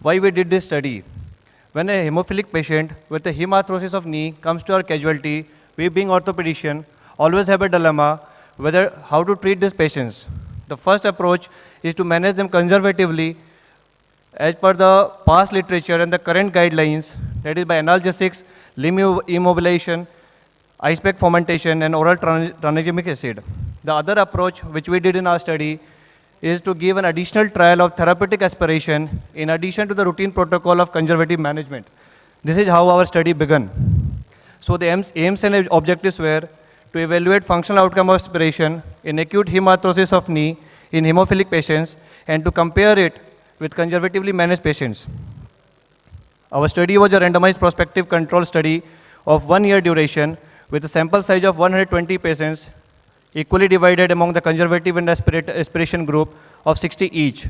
Why we did this study? When a hemophilic patient with a hemarthrosis of knee comes to our casualty, we being orthopedician always have a dilemma whether how to treat these patients. The first approach is to manage them conservatively as per the past literature and the current guidelines, that is by analgesics, limb immobilization, ice pack fomentation, and oral tranexamic acid. The other approach which we did in our study is to give an additional trial of therapeutic aspiration in addition to the routine protocol of conservative management. This is how our study began. So the aims and objectives were to evaluate functional outcome of aspiration in acute hemarthrosis of knee in hemophilic patients and to compare it with conservatively managed patients. Our study was a randomized prospective control study of 1 year duration with a sample size of 120 patients equally divided among the conservative and aspiration group of 60 each.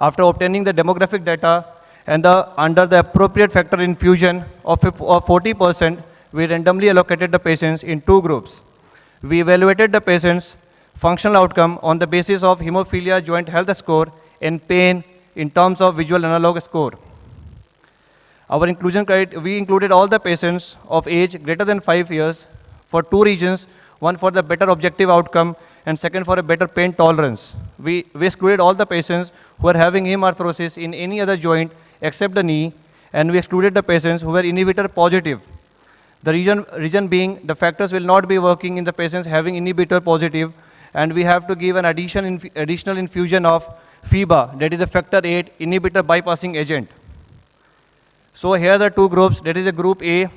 After obtaining the demographic data and under the appropriate factor infusion of 40%, we randomly allocated the patients in 2 groups. We evaluated the patients' functional outcome on the basis of hemophilia joint health score and pain in terms of visual analog score. Our inclusion criteria, we included all the patients of age greater than 5 years for 2 reasons, one for the better objective outcome and second for a better pain tolerance. We excluded all the patients who are having hemarthrosis in any other joint except the knee, and we excluded the patients who were inhibitor positive. The reason being the factors will not be working in the patients having inhibitor positive, and we have to give an additional infusion of FIBA, that is the factor 8 inhibitor bypassing agent. So here are the 2 groups, that is a group A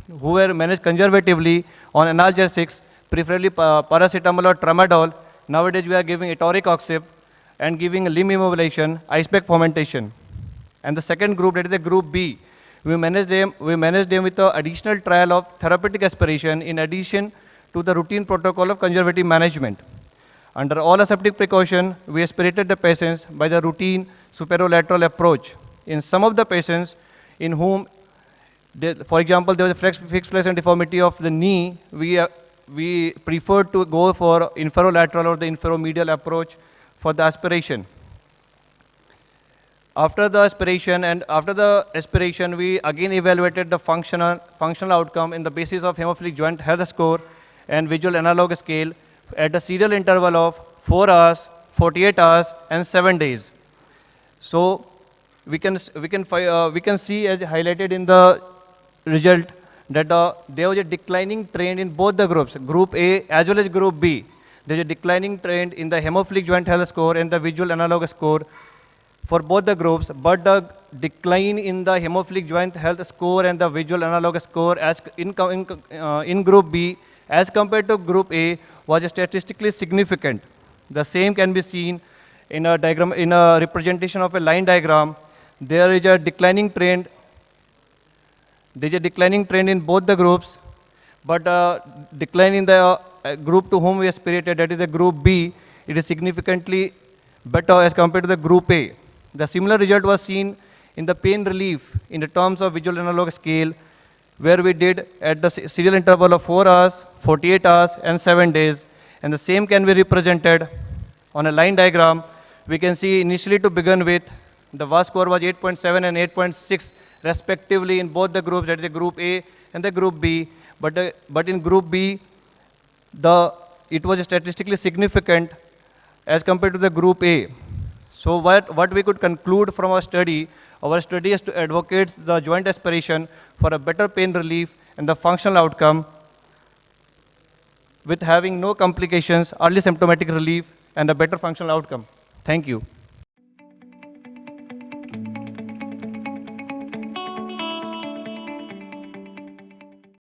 who were managed conservatively on analgesics, preferably paracetamol or tramadol. Nowadays we are giving etoricoxib and giving limb immobilization, ice pack fomentation. And the second group, that is the group B, we managed them with an additional trial of therapeutic aspiration in addition to the routine protocol of conservative management. Under all aseptic precaution, we aspirated the patients by the routine superolateral approach. In some of the patients in whom, for example, there was a fixed flexion deformity of the knee, we preferred to go for inferolateral or the inferomedial approach for the aspiration. After the aspiration, we again evaluated the functional outcome in the basis of hemophilic joint health score and visual analog scale at a serial interval of 4 hours, 48 hours, and 7 days. So we can see as highlighted in the result that there was a declining trend in both the groups, group A as well as group B. There is a declining trend in the hemophilic joint health score and the visual analog score for both the groups, but the decline in the hemophilic joint health score and the visual analog score as in group B as compared to group A was statistically significant. The same can be seen in a diagram, in a representation of a line diagram. There is a declining trend. There is a declining trend in both the groups, but decline in the group to whom we aspirated, that is the group B, it is significantly better as compared to the group A. The similar result was seen in the pain relief in the terms of visual analog scale, where we did at the serial interval of 4 hours, 48 hours, and 7 days. And the same can be represented on a line diagram. We can see initially to begin with, the VAS score was 8.7 and 8.6 respectively in both the groups, that is the group A and the group B. But in group B, it was statistically significant as compared to the group A. So what we could conclude from our study is to advocate the joint aspiration for a better pain relief and the functional outcome with having no complications, early symptomatic relief, and a better functional outcome. Thank you.